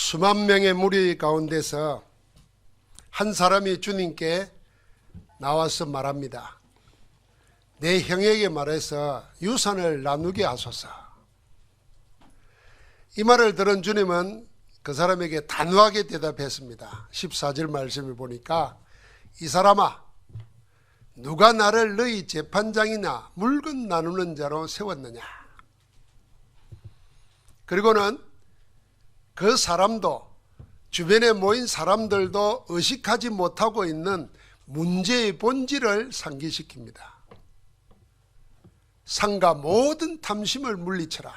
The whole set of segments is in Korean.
수만 명의 무리 가운데서 한 사람이 주님께 나와서 말합니다. 내 형에게 말해서 유산을 나누게 하소서. 이 말을 들은 주님은 그 사람에게 단호하게 대답했습니다. 14절 말씀을 보니까 이 사람아, 누가 나를 너희 재판장이나 물건 나누는 자로 세웠느냐. 그리고는 그 사람도 주변에 모인 사람들도 의식하지 못하고 있는 문제의 본질을 상기시킵니다. 상가 모든 탐심을 물리쳐라.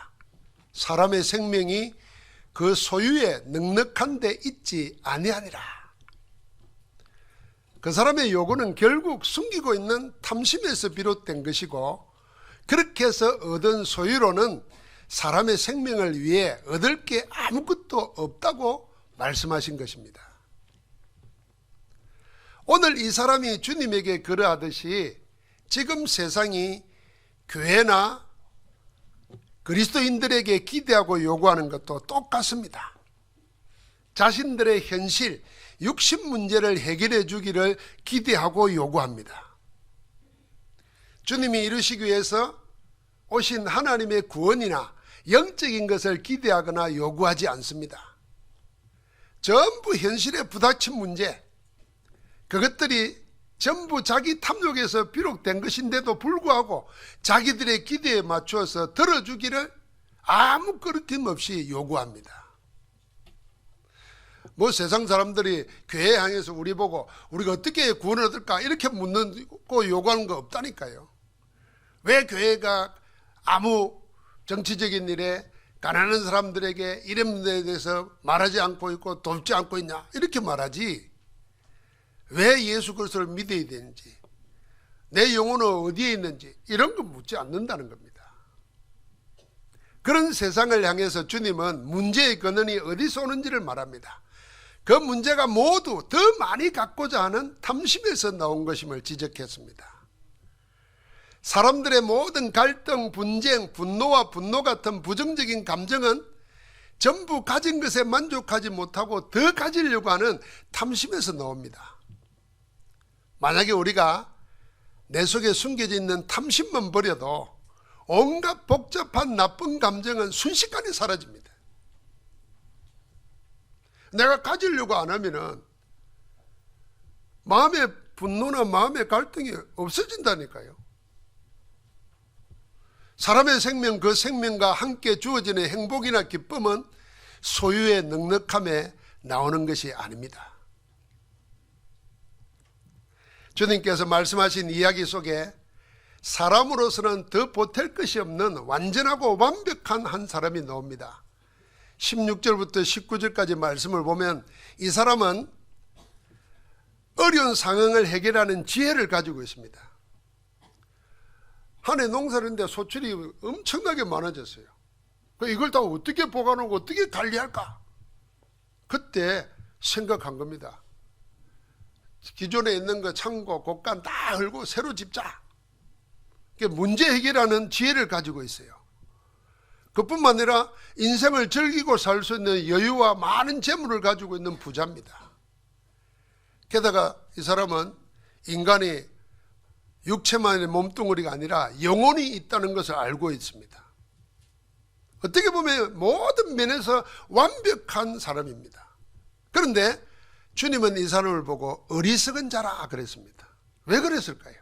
사람의 생명이 그 소유에 넉넉한 데 있지 아니하니라. 그 사람의 요구는 결국 숨기고 있는 탐심에서 비롯된 것이고, 그렇게 해서 얻은 소유로는 사람의 생명을 위해 얻을 게 아무것도 없다고 말씀하신 것입니다. 오늘 이 사람이 주님에게 그러하듯이 지금 세상이 교회나 그리스도인들에게 기대하고 요구하는 것도 똑같습니다. 자신들의 현실, 육신 문제를 해결해 주기를 기대하고 요구합니다. 주님이 이루시기 위해서 오신 하나님의 구원이나 영적인 것을 기대하거나 요구하지 않습니다. 전부 현실에 부닥친 문제, 그것들이 전부 자기 탐욕에서 비롯된 것인데도 불구하고 자기들의 기대에 맞추어서 들어주기를 아무 거리낌 없이 요구합니다. 뭐 세상 사람들이 교회 향해서 우리 보고 우리가 어떻게 구원을 얻을까 이렇게 묻고 요구하는 거 없다니까요. 왜 교회가 아무 정치적인 일에 가난한 사람들에게 이런 문제에 대해서 말하지 않고 있고 돕지 않고 있냐 이렇게 말하지, 왜 예수 그리스도를 믿어야 되는지, 내 영혼은 어디에 있는지 이런 거 묻지 않는다는 겁니다. 그런 세상을 향해서 주님은 문제의 근원이 어디서 오는지를 말합니다. 그 문제가 모두 더 많이 갖고자 하는 탐심에서 나온 것임을 지적했습니다. 사람들의 모든 갈등, 분쟁, 분노와 분노 같은 부정적인 감정은 전부 가진 것에 만족하지 못하고 더 가지려고 하는 탐심에서 나옵니다. 만약에 우리가 내 속에 숨겨져 있는 탐심만 버려도 온갖 복잡한 나쁜 감정은 순식간에 사라집니다. 내가 가지려고 안 하면은 마음의 분노나 마음의 갈등이 없어진다니까요. 사람의 생명, 그 생명과 함께 주어지는 행복이나 기쁨은 소유의 넉넉함에 나오는 것이 아닙니다. 주님께서 말씀하신 이야기 속에 사람으로서는 더 보탤 것이 없는 완전하고 완벽한 한 사람이 나옵니다. 16절부터 19절까지 말씀을 보면 이 사람은 어려운 상황을 해결하는 지혜를 가지고 있습니다. 한 해 농사를 했는데 소출이 엄청나게 많아졌어요. 이걸 다 어떻게 보관하고 어떻게 관리할까? 그때 생각한 겁니다. 기존에 있는 거 창고, 곡간 다 헐고 새로 짓자. 문제 해결하는 지혜를 가지고 있어요. 그뿐만 아니라 인생을 즐기고 살 수 있는 여유와 많은 재물을 가지고 있는 부자입니다. 게다가 이 사람은 인간이 육체만의 몸뚱어리가 아니라 영혼이 있다는 것을 알고 있습니다. 어떻게 보면 모든 면에서 완벽한 사람입니다. 그런데 주님은 이 사람을 보고 어리석은 자라 그랬습니다. 왜 그랬을까요?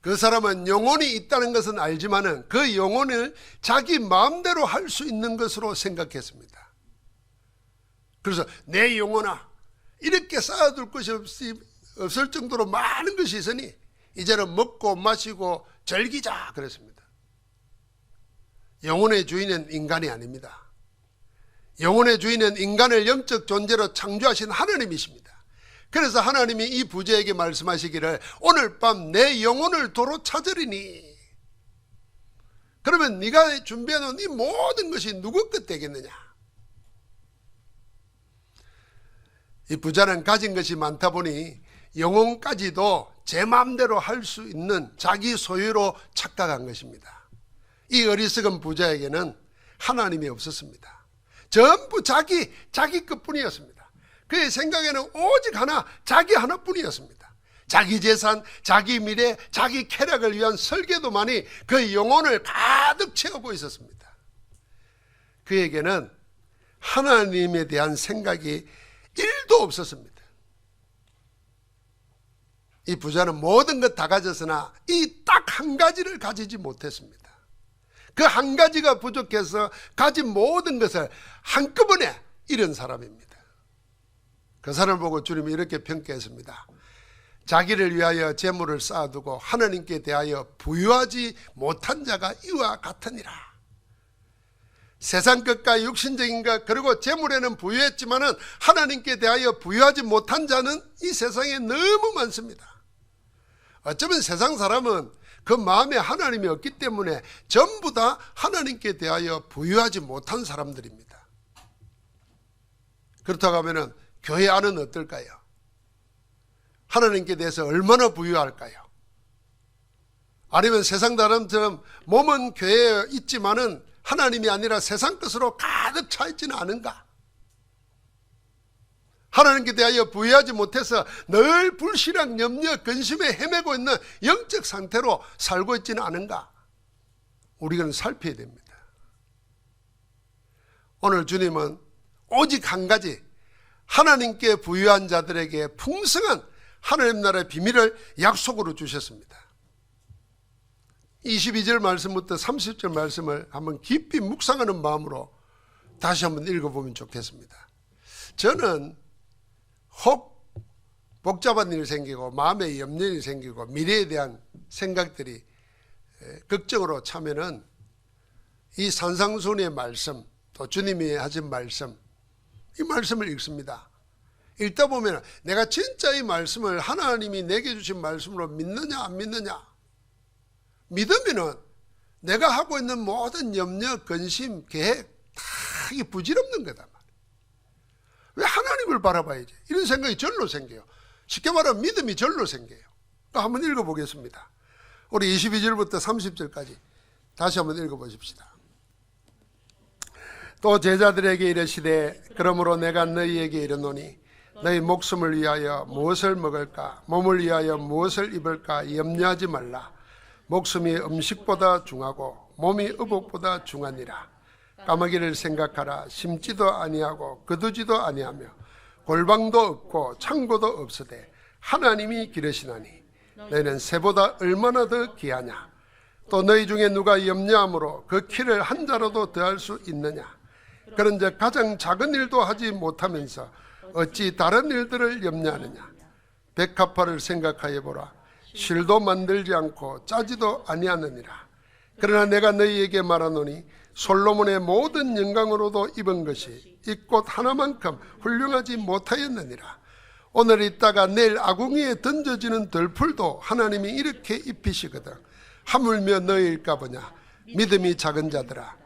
그 사람은 영혼이 있다는 것은 알지만은 그 영혼을 자기 마음대로 할 수 있는 것으로 생각했습니다. 그래서 내 영혼아, 이렇게 쌓아둘 것이 없을 정도로 많은 것이 있으니 이제는 먹고 마시고 즐기자 그랬습니다. 영혼의 주인은 인간이 아닙니다. 영혼의 주인은 인간을 영적 존재로 창조하신 하나님이십니다. 그래서 하나님이 이 부자에게 말씀하시기를 오늘 밤 내 영혼을 도로 찾으리니, 그러면 네가 준비해놓은 이 모든 것이 누구 것 되겠느냐? 이 부자는 가진 것이 많다 보니 영혼까지도 제 마음대로 할 수 있는 자기 소유로 착각한 것입니다. 이 어리석은 부자에게는 하나님이 없었습니다. 전부 자기 것뿐이었습니다. 그의 생각에는 오직 하나, 자기 하나뿐이었습니다. 자기 재산, 자기 미래, 자기 쾌락을 위한 설계도만이 그의 영혼을 가득 채우고 있었습니다. 그에게는 하나님에 대한 생각이 1도 없었습니다. 이 부자는 모든 것 다 가졌으나 이 딱 한 가지를 가지지 못했습니다. 그 한 가지가 부족해서 가진 모든 것을 한꺼번에 잃은 사람입니다. 그 사람을 보고 주님이 이렇게 평가했습니다. 자기를 위하여 재물을 쌓아두고 하나님께 대하여 부유하지 못한 자가 이와 같으니라. 세상 것과 육신적인 것 그리고 재물에는 부유했지만은 하나님께 대하여 부유하지 못한 자는 이 세상에 너무 많습니다. 어쩌면 세상 사람은 그 마음에 하나님이 없기 때문에 전부 다 하나님께 대하여 부유하지 못한 사람들입니다. 그렇다고 하면 교회 안은 어떨까요? 하나님께 대해서 얼마나 부유할까요? 아니면 세상 사람처럼 몸은 교회에 있지만은 하나님이 아니라 세상 것으로 가득 차 있지는 않은가? 하나님께 대하여 부유하지 못해서 늘 불신앙, 염려, 근심에 헤매고 있는 영적 상태로 살고 있지는 않은가? 우리는 살펴야 됩니다. 오늘 주님은 오직 한 가지, 하나님께 부유한 자들에게 풍성한 하나님 나라의 비밀을 약속으로 주셨습니다. 22절 말씀부터 30절 말씀을 한번 깊이 묵상하는 마음으로 다시 한번 읽어보면 좋겠습니다. 저는 혹 복잡한 일이 생기고 마음에 염려이 생기고 미래에 대한 생각들이 걱정으로 차면은 이 산상순의 말씀, 또 주님이 하신 말씀, 이 말씀을 읽습니다. 읽다 보면 내가 진짜 이 말씀을 하나님이 내게 주신 말씀으로 믿느냐 안 믿느냐, 믿으면은 내가 하고 있는 모든 염려, 근심, 계획 다 이게 부질없는 거다. 왜 하나님을 바라봐야지? 이런 생각이 절로 생겨요. 쉽게 말하면 믿음이 절로 생겨요. 한번 읽어보겠습니다. 우리 22절부터 30절까지 다시 한번 읽어보십시다. 또 제자들에게 이르시되 그러므로 내가 너희에게 이르노니 너희 목숨을 위하여 무엇을 먹을까, 몸을 위하여 무엇을 입을까 염려하지 말라. 목숨이 음식보다 중하고 몸이 의복보다 중하니라. 까마귀를 생각하라. 심지도 아니하고 거두지도 아니하며 골방도 없고 창고도 없으되 하나님이 기르시나니 너희는 새보다 얼마나 더 귀하냐. 또 너희 중에 누가 염려함으로 그 키를 한 자라도 더할 수 있느냐. 그런즉 가장 작은 일도 하지 못하면서 어찌 다른 일들을 염려하느냐. 백합화를 생각하여 보라. 실도 만들지 않고 짜지도 아니하느니라. 그러나 내가 너희에게 말하노니 솔로몬의 모든 영광으로도 입은 것이 이 꽃 하나만큼 훌륭하지 못하였느니라. 오늘 있다가 내일 아궁이에 던져지는 들풀도 하나님이 이렇게 입히시거든. 하물며 너희일까 보냐. 믿음이 작은 자들아,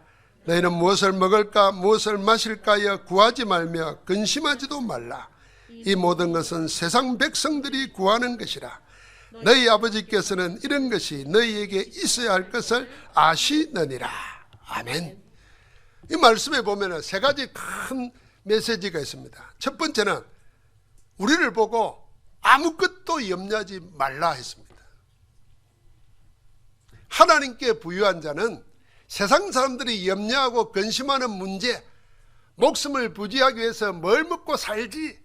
너희는 무엇을 먹을까 무엇을 마실까여 구하지 말며 근심하지도 말라. 이 모든 것은 세상 백성들이 구하는 것이라. 너희 아버지께서는 이런 것이 너희에게 있어야 할 것을 아시느니라. 아멘. 이 말씀에 보면 세 가지 큰 메시지가 있습니다. 첫 번째는 우리를 보고 아무것도 염려하지 말라 했습니다. 하나님께 부유한 자는 세상 사람들이 염려하고 근심하는 문제, 목숨을 부지하기 위해서 뭘 먹고 살지,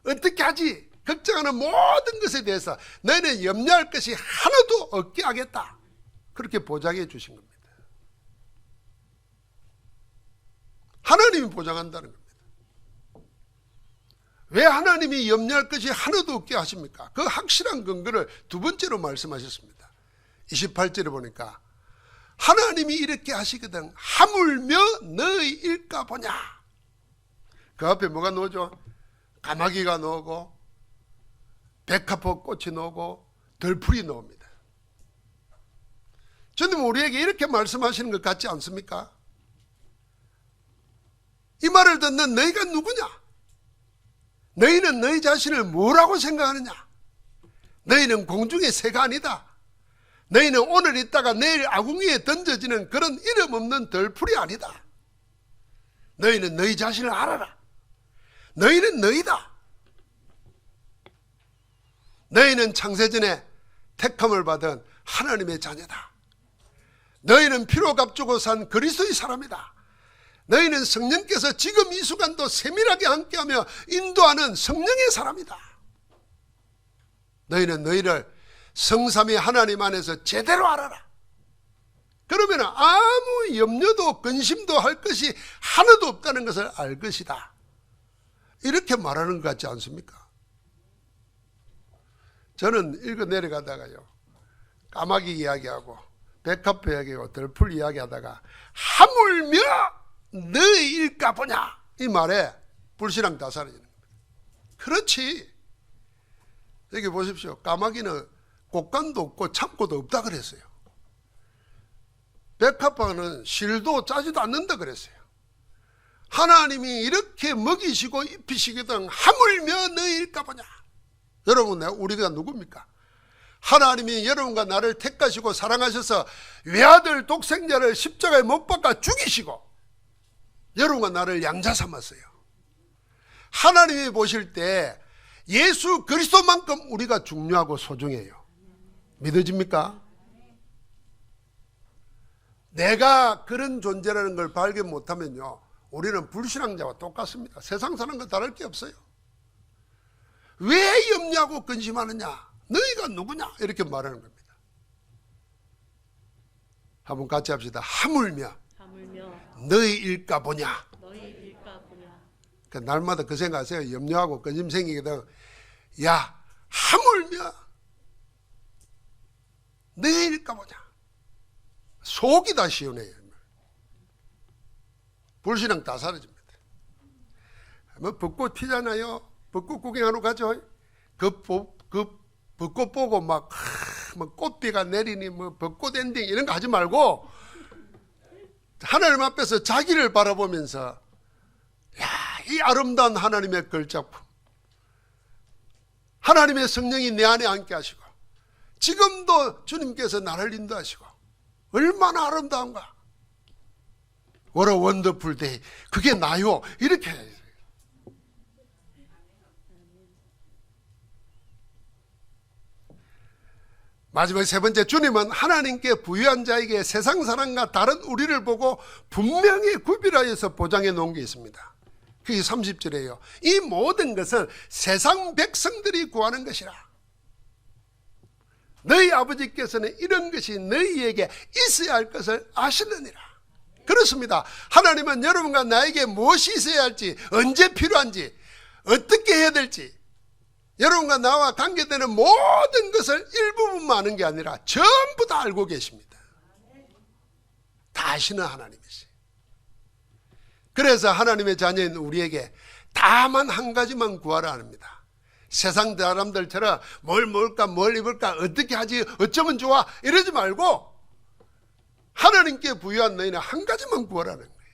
어떻게 하지, 걱정하는 모든 것에 대해서 너희는 염려할 것이 하나도 없게 하겠다. 그렇게 보장해 주신 겁니다. 하나님이 보장한다는 겁니다. 왜 하나님이 염려할 것이 하나도 없게 하십니까? 그 확실한 근거를 두 번째로 말씀하셨습니다. 28절에 보니까 하나님이 이렇게 하시거든. 하물며 너희일까 보냐. 그 앞에 뭐가 나오죠? 까마귀가 나오고 백합화 꽃이 나오고 들풀이 나옵니다. 주님 우리에게 이렇게 말씀하시는 것 같지 않습니까? 이 말을 듣는 너희가 누구냐? 너희는 너희 자신을 뭐라고 생각하느냐? 너희는 공중의 새가 아니다. 너희는 오늘 있다가 내일 아궁이에 던져지는 그런 이름 없는 들풀이 아니다. 너희는 너희 자신을 알아라. 너희는 너희다. 너희는 창세전에 택함을 받은 하나님의 자녀다. 너희는 피로 값주고 산 그리스도의 사람이다. 너희는 성령께서 지금 이 순간도 세밀하게 함께하며 인도하는 성령의 사람이다. 너희는 너희를 성삼위 하나님 안에서 제대로 알아라. 그러면 아무 염려도 근심도 할 것이 하나도 없다는 것을 알 것이다. 이렇게 말하는 것 같지 않습니까? 저는 읽어 내려가다가요, 까마귀 이야기하고 백합화 이야기하고 덜풀 이야기하다가 하물며 너희일까 보냐, 이 말에 불신앙 다 사라지는 겁니다. 그렇지. 여기 보십시오. 까마귀는 곡간도 없고 참고도 없다 그랬어요. 백합화는 실도 짜지도 않는다 그랬어요. 하나님이 이렇게 먹이시고 입히시거든 하물며 너희일까 보냐. 여러분, 우리가 누굽니까? 하나님이 여러분과 나를 택하시고 사랑하셔서 외아들 독생자를 십자가에 못 박아 죽이시고 여러분과 나를 양자 삼았어요. 하나님이 보실 때 예수 그리스도만큼 우리가 중요하고 소중해요. 믿어집니까? 내가 그런 존재라는 걸 발견 못하면요, 우리는 불신앙자와 똑같습니다. 세상 사는 거 다를 게 없어요. 왜 염려하고 근심하느냐? 너희가 누구냐? 이렇게 말하는 겁니다. 한번 같이 합시다. 하물며 너희일까 보냐. 그 날마다 그 생각하세요. 염려하고 근심 생기거든. 야, 하물며 너희일까 보냐. 속이 다 시원해요. 불신앙 다 사라집니다. 뭐 벚꽃 피잖아요. 벚꽃 구경하러 가죠. 그 벚꽃 보고 막 꽃비가 내리니 뭐 벚꽃 엔딩 이런 거 하지 말고 하나님 앞에서 자기를 바라보면서, 야, 이 아름다운 하나님의 걸작품, 하나님의 성령이 내 안에 앉게 하시고 지금도 주님께서 나를 인도하시고 얼마나 아름다운가. What a wonderful day. 그게 나요. 이렇게 해야 돼요. 마지막 세 번째, 주님은 하나님께 부유한 자에게 세상 사람과 다른 우리를 보고 분명히 구별하여서 보장해 놓은 게 있습니다. 그게 30절이에요. 이 모든 것은 세상 백성들이 구하는 것이라. 너희 아버지께서는 이런 것이 너희에게 있어야 할 것을 아시느니라. 그렇습니다. 하나님은 여러분과 나에게 무엇이 있어야 할지, 언제 필요한지, 어떻게 해야 될지, 여러분과 나와 관계되는 모든 것을 일부분만 아는 게 아니라 전부 다 알고 계십니다. 다 아시는 하나님이시. 그래서 하나님의 자녀인 우리에게 다만 한 가지만 구하라 합니다. 세상 사람들처럼 뭘 먹을까, 뭘 입을까, 어떻게 하지, 어쩌면 좋아 이러지 말고 하나님께 부유한 너희는 한 가지만 구하라는 거예요.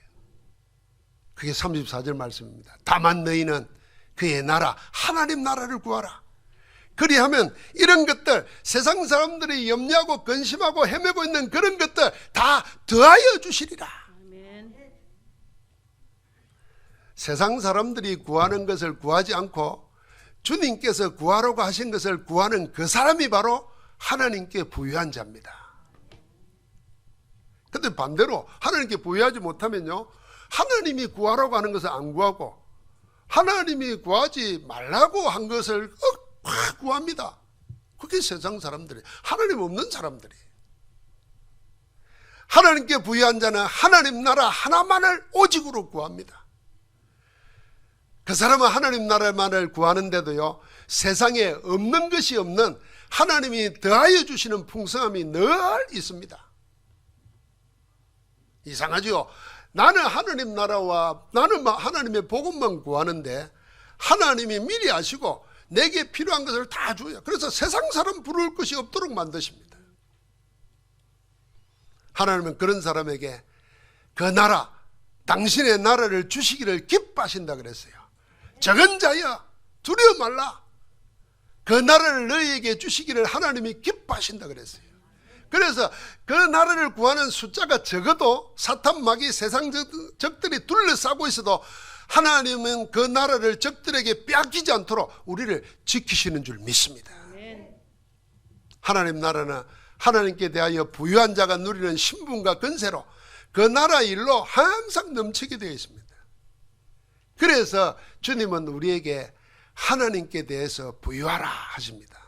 그게 34절 말씀입니다. 다만 너희는 그의 나라, 하나님 나라를 구하라. 그리하면 이런 것들, 세상 사람들이 염려하고 근심하고 헤매고 있는 그런 것들 다 더하여 주시리라. 아멘. 세상 사람들이 구하는 것을 구하지 않고 주님께서 구하라고 하신 것을 구하는 그 사람이 바로 하나님께 부유한 자입니다. 근데 반대로 하나님께 부유하지 못하면요, 하나님이 구하라고 하는 것을 안 구하고 하나님이 구하지 말라고 한 것을 구합니다. 그게 세상 사람들이, 하나님 없는 사람들이. 하나님께 부유한 자는 하나님 나라 하나만을 오직으로 구합니다. 그 사람은 하나님 나라만을 구하는데도요, 세상에 없는 것이 없는 하나님이 더하여 주시는 풍성함이 늘 있습니다. 이상하죠? 나는 하나님 나라와 나는 하나님의 복음만 구하는데 하나님이 미리 아시고 내게 필요한 것을 다 줘요. 그래서 세상 사람 부러울 것이 없도록 만드십니다. 하나님은 그런 사람에게 그 나라, 당신의 나라를 주시기를 기뻐하신다 그랬어요. 적은 자여 두려워 말라. 그 나라를 너희에게 주시기를 하나님이 기뻐하신다 그랬어요. 그래서 그 나라를 구하는 숫자가 적어도 사탄 마귀 세상 적들이 둘러싸고 있어도 하나님은 그 나라를 적들에게 빼앗기지 않도록 우리를 지키시는 줄 믿습니다. 하나님 나라는 하나님께 대하여 부유한 자가 누리는 신분과 권세로 그 나라 일로 항상 넘치게 되어 있습니다. 그래서 주님은 우리에게 하나님께 대해서 부유하라 하십니다.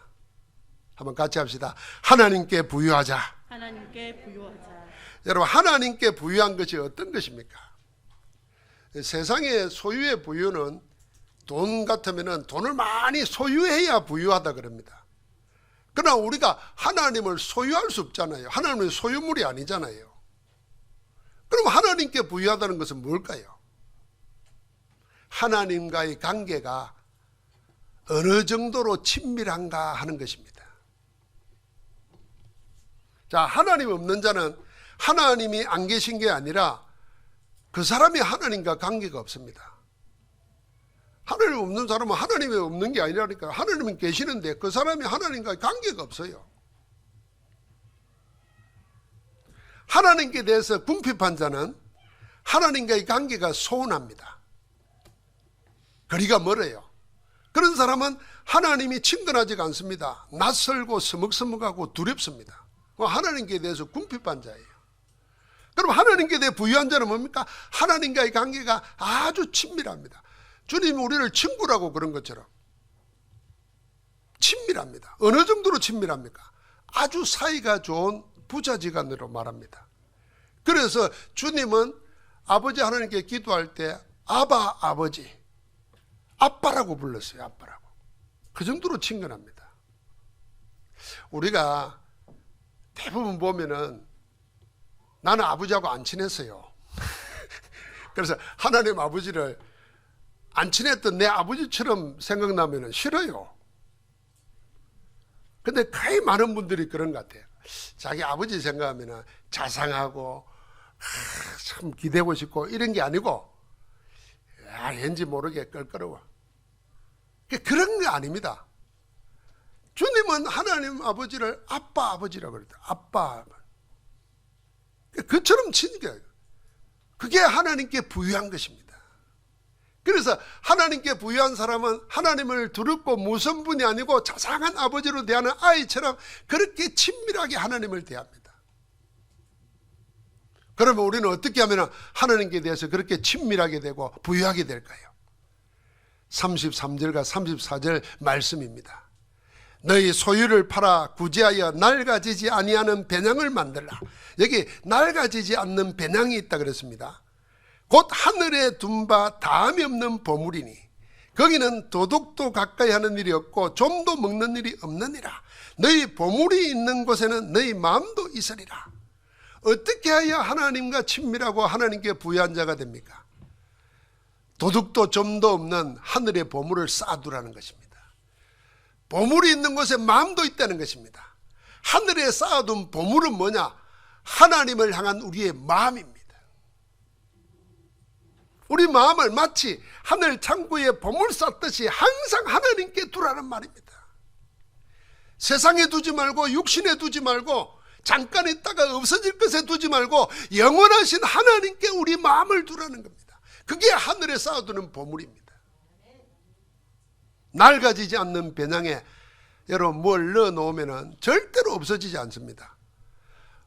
한번 같이 합시다. 하나님께 부유하자. 하나님께 부유하자. 여러분, 하나님께 부유한 것이 어떤 것입니까? 세상의 소유의 부유는 돈 같으면 돈을 많이 소유해야 부유하다 그럽니다. 그러나 우리가 하나님을 소유할 수 없잖아요. 하나님은 소유물이 아니잖아요. 그럼 하나님께 부유하다는 것은 뭘까요? 하나님과의 관계가 어느 정도로 친밀한가 하는 것입니다. 자, 하나님 없는 자는 하나님이 안 계신 게 아니라 그 사람이 하나님과 관계가 없습니다. 하나님 없는 사람은 하나님이 없는 게 아니라니까. 하나님은 계시는데 그 사람이 하나님과 관계가 없어요. 하나님께 대해서 궁핍한 자는 하나님과의 관계가 소원합니다. 거리가 멀어요. 그런 사람은 하나님이 친근하지가 않습니다. 낯설고 서먹서먹하고 두렵습니다. 하나님께 대해서 궁핍한 자예요. 그럼 하나님께 대해 부유한 자는 뭡니까? 하나님과의 관계가 아주 친밀합니다. 주님이 우리를 친구라고 그런 것처럼 친밀합니다. 어느 정도로 친밀합니까? 아주 사이가 좋은 부자지간으로 말합니다. 그래서 주님은 아버지 하나님께 기도할 때 아바 아버지, 아빠라고 불렀어요. 아빠라고. 그 정도로 친근합니다. 우리가 대부분 보면은 나는 아버지하고 안 친했어요. 그래서 하나님 아버지를 안 친했던 내 아버지처럼 생각나면 싫어요. 근데 거의 많은 분들이 그런 것 같아요. 자기 아버지 생각하면 자상하고 참 기대고 싶고 이런 게 아니고 왠지 모르게 껄끄러워. 그런 게 아닙니다. 주님은 하나님 아버지를 아빠 아버지라고 그랬다. 아빠. 그처럼 친게 그게 하나님께 부유한 것입니다. 그래서 하나님께 부유한 사람은 하나님을 두렵고 무서운 분이 아니고 자상한 아버지로 대하는 아이처럼 그렇게 친밀하게 하나님을 대합니다. 그러면 우리는 어떻게 하면 하나님께 대해서 그렇게 친밀하게 되고 부유하게 될까요? 33절과 34절 말씀입니다. 너희 소유를 팔아 구제하여 낡아지지 아니하는 배낭을 만들라. 여기 낡아지지 않는 배낭이 있다 그랬습니다. 곧 하늘에 둔 바 다함이 없는 보물이니 거기는 도둑도 가까이 하는 일이 없고 좀도 먹는 일이 없느니라. 너희 보물이 있는 곳에는 너희 마음도 있으리라. 어떻게 해야 하나님과 친밀하고 하나님께 부유한 자가 됩니까? 도둑도 좀도 없는 하늘의 보물을 쌓아두라는 것입니다. 보물이 있는 곳에 마음도 있다는 것입니다. 하늘에 쌓아둔 보물은 뭐냐? 하나님을 향한 우리의 마음입니다. 우리 마음을 마치 하늘 창고에 보물 쌓듯이 항상 하나님께 두라는 말입니다. 세상에 두지 말고 육신에 두지 말고 잠깐 있다가 없어질 것에 두지 말고 영원하신 하나님께 우리 마음을 두라는 겁니다. 그게 하늘에 쌓아두는 보물입니다. 낡아지지 않는 배낭에 여러분 뭘 넣어놓으면 절대로 없어지지 않습니다.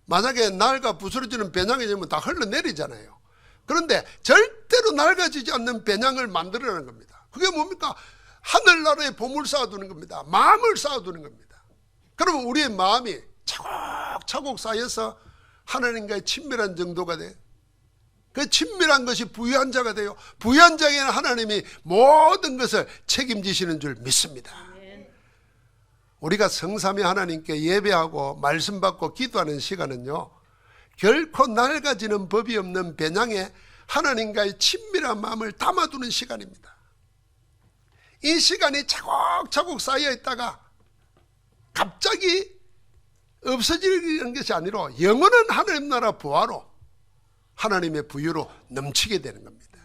만약에 낡아 부스러지는 배낭이 되면 다 흘러내리잖아요. 그런데 절대로 낡아지지 않는 배낭을 만들어내는 겁니다. 그게 뭡니까? 하늘나라에 보물 쌓아두는 겁니다. 마음을 쌓아두는 겁니다. 그러면 우리의 마음이 차곡차곡 쌓여서 하나님과의 친밀한 정도가 돼요. 그 친밀한 것이 부유한 자가 돼요. 부유한 자에게는 하나님이 모든 것을 책임지시는 줄 믿습니다. 우리가 성삼위 하나님께 예배하고 말씀 받고 기도하는 시간은요, 결코 낡아지는 법이 없는 배낭에 하나님과의 친밀한 마음을 담아두는 시간입니다. 이 시간이 차곡차곡 쌓여 있다가 갑자기 없어지는 것이 아니라 영원한 하나님 나라 부활로 하나님의 부유로 넘치게 되는 겁니다.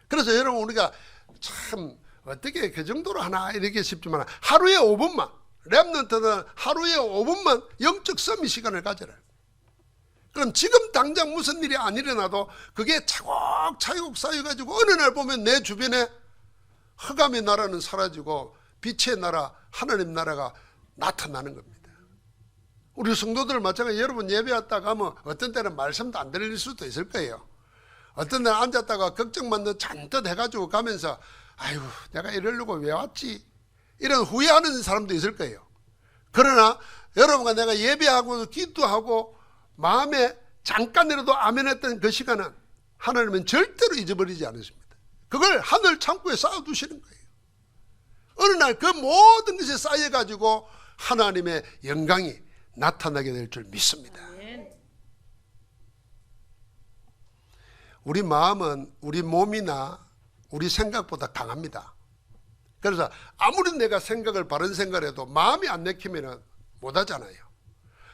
그래서 여러분 우리가 참 어떻게 그 정도로 하나 이렇게 싶지만 하루에 5분만 렘넌트는 하루에 5분만 영적 서밋 시간을 가져라. 그럼 지금 당장 무슨 일이 안 일어나도 그게 차곡차곡 쌓여가지고 어느 날 보면 내 주변에 흑암의 나라는 사라지고 빛의 나라, 하나님 나라가 나타나는 겁니다. 우리 성도들 마찬가지. 여러분 예배 왔다 가면 어떤 때는 말씀도 안 들릴 수도 있을 거예요. 어떤 때는 앉았다가 걱정만 더 잔뜩 해가지고 가면서 아이고 내가 이러려고 왜 왔지? 이런 후회하는 사람도 있을 거예요. 그러나 여러분과 내가 예배하고 기도하고 마음에 잠깐이라도 아멘했던 그 시간은 하나님은 절대로 잊어버리지 않으십니다. 그걸 하늘 창고에 쌓아두시는 거예요. 어느 날 그 모든 것이 쌓여가지고 하나님의 영광이 나타나게 될 줄 믿습니다. 우리 마음은 우리 몸이나 우리 생각보다 강합니다. 그래서 아무리 내가 생각을 바른 생각을 해도 마음이 안 내키면 못하잖아요.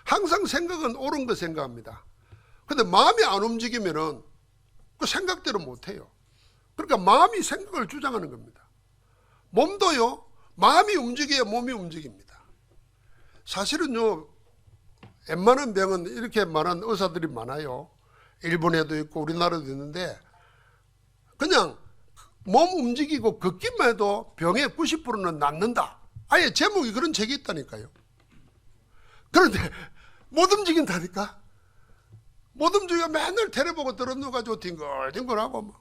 항상 생각은 옳은 거 생각합니다. 근데 마음이 안 움직이면 그 생각대로 못해요. 그러니까 마음이 생각을 주장하는 겁니다. 몸도요, 마음이 움직여야 몸이 움직입니다. 사실은요, 웬만한 병은 이렇게 말한 의사들이 많아요. 일본에도 있고 우리나라도 있는데 그냥 몸 움직이고 걷기만 해도 병의 90%는 낫는다. 아예 제목이 그런 책이 있다니까요. 그런데 못 움직인다니까. 못 움직여 맨날 테레보고 들어누워가지고 뒹굴뒹굴하고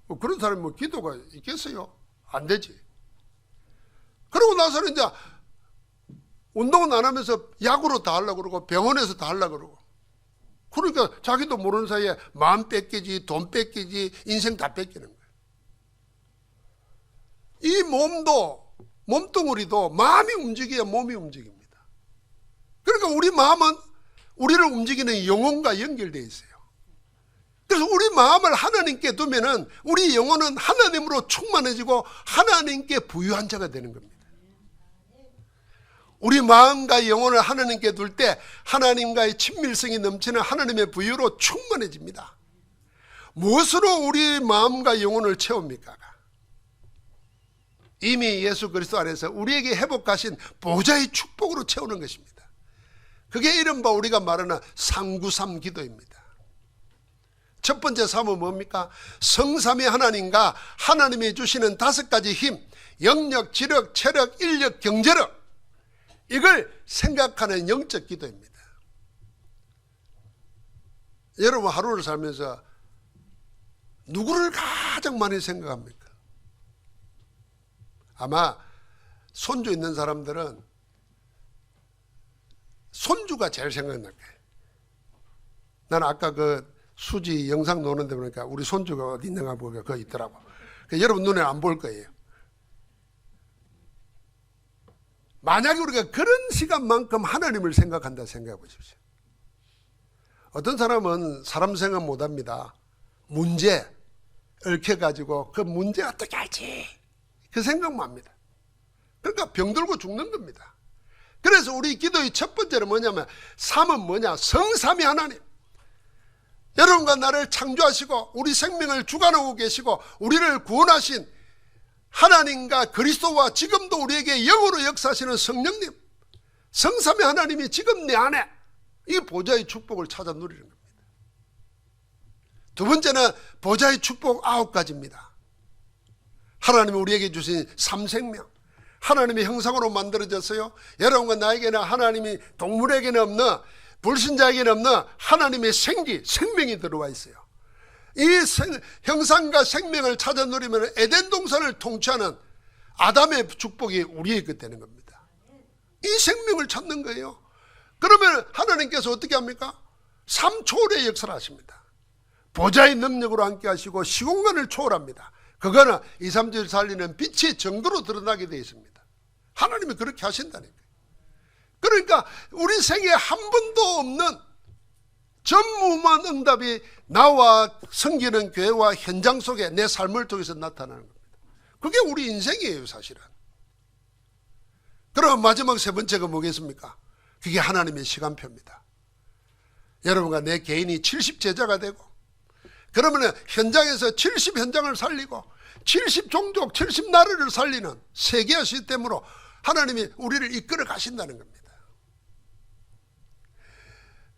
뭐 그런 사람이 뭐 기도가 있겠어요? 안 되지. 그러고 나서는 이제 운동은 안 하면서 약으로 다 하려고 그러고 병원에서 다 하려고 그러고. 그러니까 자기도 모르는 사이에 마음 뺏기지, 돈 뺏기지, 인생 다 뺏기는 거예요. 이 몸도, 몸뚱어리도 마음이 움직여야 몸이 움직입니다. 그러니까 우리 마음은 우리를 움직이는 영혼과 연결되어 있어요. 그래서 우리 마음을 하나님께 두면은 우리 영혼은 하나님으로 충만해지고 하나님께 부유한 자가 되는 겁니다. 우리 마음과 영혼을 하나님께 둘 때 하나님과의 친밀성이 넘치는 하나님의 부유로 충만해집니다. 무엇으로 우리 마음과 영혼을 채웁니까? 이미 예수 그리스도 안에서 우리에게 회복하신 보좌의 축복으로 채우는 것입니다. 그게 이른바 우리가 말하는 상구삼 기도입니다. 첫 번째 삼은 뭡니까? 성삼위 하나님과 하나님이 주시는 5가지 힘, 영력, 지력, 체력, 인력, 경제력, 이걸 생각하는 영적 기도입니다. 여러분 하루를 살면서 누구를 가장 많이 생각합니까? 아마 손주 있는 사람들은 손주가 제일 생각날 거예요. 나는 아까 그 수지 영상 노는데 보니까 우리 손주가 어디 있는가 보니까 그거 있더라고. 여러분 눈에 안 보일 거예요. 만약에 우리가 그런 시간만큼 하나님을 생각한다 생각해 보십시오. 어떤 사람은 사람 생각 못합니다. 문제 얽혀가지고 그 문제 어떻게 할지 그 생각만 합니다. 그러니까 병들고 죽는 겁니다. 그래서 우리 기도의 첫 번째는 뭐냐면 삼은 뭐냐? 성삼위 하나님. 여러분과 나를 창조하시고 우리 생명을 주관하고 계시고 우리를 구원하신 하나님과 그리스도와 지금도 우리에게 영으로 역사하시는 성령님, 성삼위 하나님이 지금 내 안에 이 보좌의 축복을 찾아 누리는 겁니다. 두 번째는 보좌의 축복 9가지입니다. 하나님이 우리에게 주신 삼생명, 하나님의 형상으로 만들어졌어요. 여러분과 나에게는 하나님이 동물에게는 없는, 불신자에게는 없는 하나님의 생기, 생명이 들어와 있어요. 이 형상과 생명을 찾아 누리면 에덴 동산을 통치하는 아담의 축복이 우리에게 되는 겁니다. 이 생명을 찾는 거예요. 그러면 하나님께서 어떻게 합니까? 삼초월의 역사를 하십니다. 보좌의 능력으로 함께 하시고 시공간을 초월합니다. 그거는 2, 3절 살리는 빛의 정도로 드러나게 되어 있습니다. 하나님이 그렇게 하신다니까요. 그러니까 우리 생에 한 번도 없는 전무후무한 응답이 나와 섬기는 교회와 현장 속에 내 삶을 통해서 나타나는 겁니다. 그게 우리 인생이에요, 사실은. 그럼 마지막 세 번째가 뭐겠습니까? 그게 하나님의 시간표입니다. 여러분과 내 개인이 70제자가 되고 그러면 현장에서 70현장을 살리고 70종족, 70나라를 살리는 세계화 시스템으로 하나님이 우리를 이끌어 가신다는 겁니다.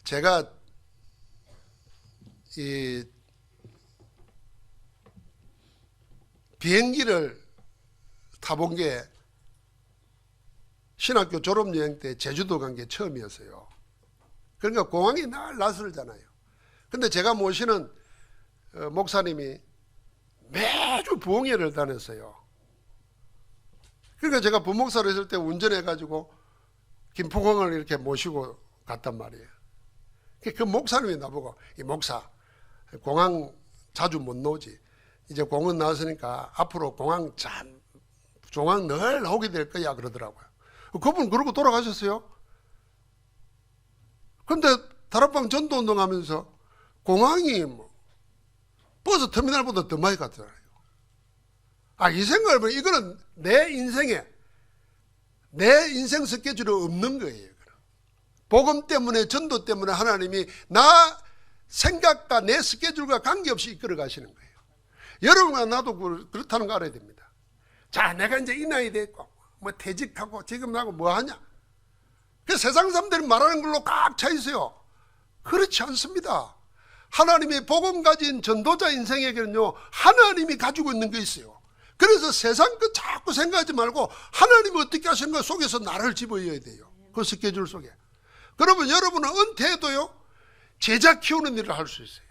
제가 이 비행기를 타본 게 신학교 졸업여행 때 제주도 간 게 처음이었어요. 그러니까 공항이 날 낯설잖아요. 근데 제가 모시는 목사님이 매주 부흥회를 다녔어요. 그러니까 제가 부목사로 있을 때 운전해가지고 김포공항을 이렇게 모시고 갔단 말이에요. 그 목사님이 나보고, 이 목사, 공항 자주 못 나오지. 이제 공원 나왔으니까 앞으로 공항 늘 나오게 될 거야 그러더라고요. 그분 그러고 돌아가셨어요. 근데 다락방 전도운동 하면서 공항이 뭐 버스 터미널보다 더 많이 갔더라고요. 이 생각을 보면 이거는 내 인생 스케줄이 없는 거예요. 복음 때문에, 전도 때문에 하나님이 나 생각과 내 스케줄과 관계없이 이끌어 가시는 거예요. 여러분과 나도 그렇다는 거 알아야 됩니다. 자, 내가 이제 이 나이 됐고 뭐 퇴직하고 지금 나고 뭐 하냐? 그 세상 사람들이 말하는 걸로 꽉 차 있어요. 그렇지 않습니다. 하나님이 복음 가진 전도자 인생에게는요, 하나님이 가지고 있는 게 있어요. 그래서 세상 거 자꾸 생각하지 말고 하나님이 어떻게 하시는 것 속에서 나를 집어넣어야 돼요. 그 스케줄 속에. 그러면 여러분은 은퇴해도요, 제자 키우는 일을 할 수 있어요.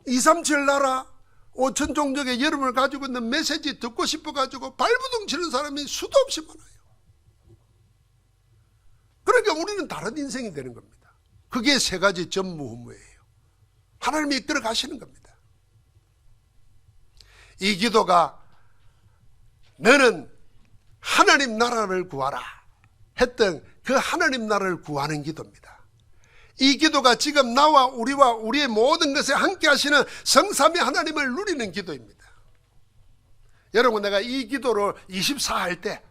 237 나라 5천 종족의 여러분을 가지고 있는 메시지 듣고 싶어가지고 발부둥 치는 사람이 수도 없이 많아요. 그러니까 우리는 다른 인생이 되는 겁니다. 그게 세 가지 전무후무예요. 하나님이 이끌어 가시는 겁니다. 이 기도가 너는 하나님 나라를 구하라 했던 그 하나님 나라를 구하는 기도입니다. 이 기도가 지금 나와 우리와 우리의 모든 것에 함께 하시는 성삼위 하나님을 누리는 기도입니다. 여러분, 내가 이 기도를 24 할 때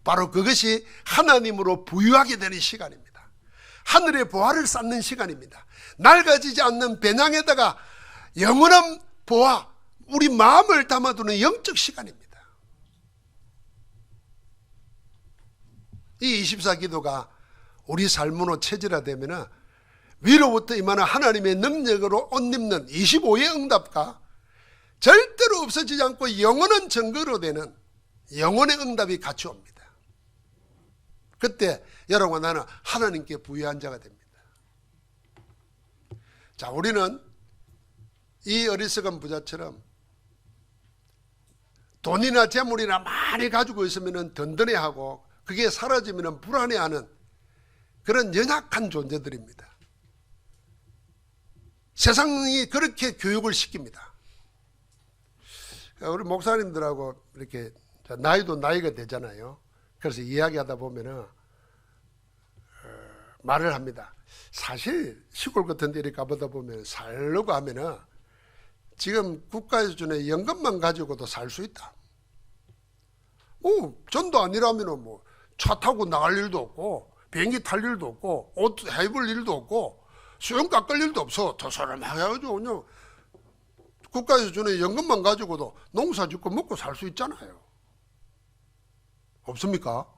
바로 그것이 하나님으로 부유하게 되는 시간입니다. 하늘의 보화를 쌓는 시간입니다. 낡아지지 않는 배낭에다가 영원한 보화, 우리 마음을 담아두는 영적 시간입니다. 이 24 기도가 우리 삶으로 체질화되면 위로부터 임하는 하나님의 능력으로 옷 입는 25의 응답과 절대로 없어지지 않고 영원한 증거로 되는 영혼의 응답이 같이 옵니다. 그때 여러분과 나는 하나님께 부유한 자가 됩니다. 자, 우리는 이 어리석은 부자처럼 돈이나 재물이나 많이 가지고 있으면 든든해하고 그게 사라지면 불안해하는 그런 연약한 존재들입니다. 세상이 그렇게 교육을 시킵니다. 우리 목사님들하고 이렇게 나이도 나이가 되잖아요. 그래서 이야기하다 보면은 말을 합니다. 사실 시골 같은 데 이렇게 가보다 보면 살려고 하면은 지금 국가에서 주는 연금만 가지고도 살 수 있다. 전도 아니라면은 뭐 차 타고 나갈 일도 없고 비행기 탈 일도 없고 옷 해입을 일도 없고 수영 깎을 일도 없어. 더 사람하게죠. 그냥 국가에서 주는 연금만 가지고도 농사 짓고 먹고 살 수 있잖아요. 없습니까?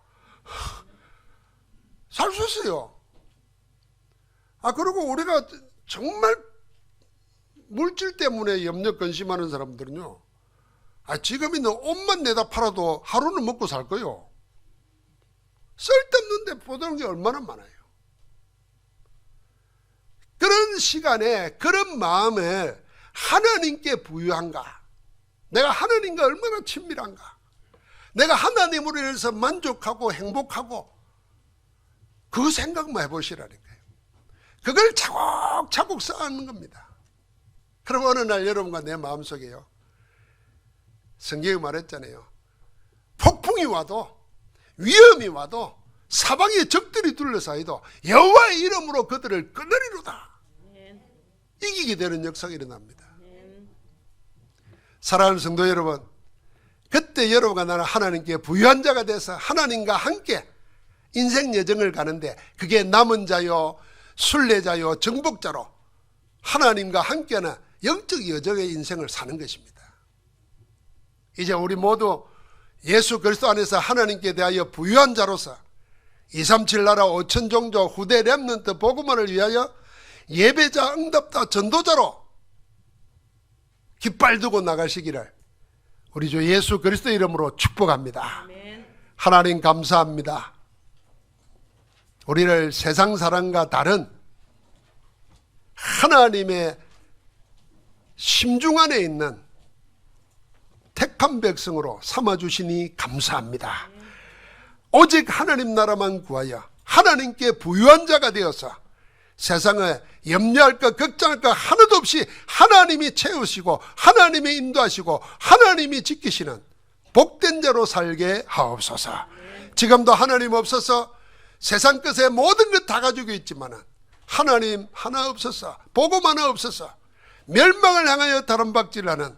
살 수 있어요. 그리고 우리가 정말 물질 때문에 염려 근심하는 사람들은요, 지금 있는 옷만 내다 팔아도 하루는 먹고 살 거요. 쓸데없는데 보는 게 얼마나 많아요. 그런 시간에 그런 마음에 하나님께 부유한가, 내가 하나님과 얼마나 친밀한가, 내가 하나님으로 인해서 만족하고 행복하고, 그 생각만 해보시라니까요. 그걸 차곡차곡 쌓는 겁니다. 그럼 어느 날 여러분과 내 마음속에요, 성경이 말했잖아요. 폭풍이 와도, 위험이 와도, 사방에 적들이 둘러싸여도 여호와의 이름으로 그들을 끊으리로다. 이기게 되는 역사가 일어납니다. 사랑하는 성도 여러분, 그때 여러분과 나는 하나님께 부유한 자가 돼서 하나님과 함께 인생 여정을 가는데, 그게 남은 자요, 순례자요, 정복자로 하나님과 함께하는 영적 여정의 인생을 사는 것입니다. 이제 우리 모두 예수 그리스도 안에서 하나님께 대하여 부유한 자로서 237 나라 5천 종족 후대 렘넌트 복음화를 위하여 예배자 응답자 전도자로 깃발 두고 나가시기를 우리 주 예수 그리스도 이름으로 축복합니다. 아멘. 하나님 감사합니다. 우리를 세상 사람과 다른 하나님의 심중 안에 있는 택한 백성으로 삼아주시니 감사합니다. 오직 하나님 나라만 구하여 하나님께 부유한 자가 되어서 세상에 염려할 것 걱정할 것 하나도 없이 하나님이 채우시고 하나님이 인도하시고 하나님이 지키시는 복된 자로 살게 하옵소서. 지금도 하나님 없어서 세상 끝에 모든 것 다 가지고 있지만 하나님 하나 없어서 복음 하나 없어서 멸망을 향하여 다름박질하는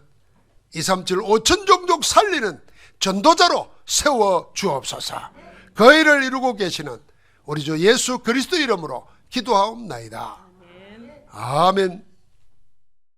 237 5천 종족 살리는 전도자로 세워 주옵소서. 그 일을 이루고 계시는 우리 주 예수 그리스도 이름으로 기도하옵나이다. 아멘.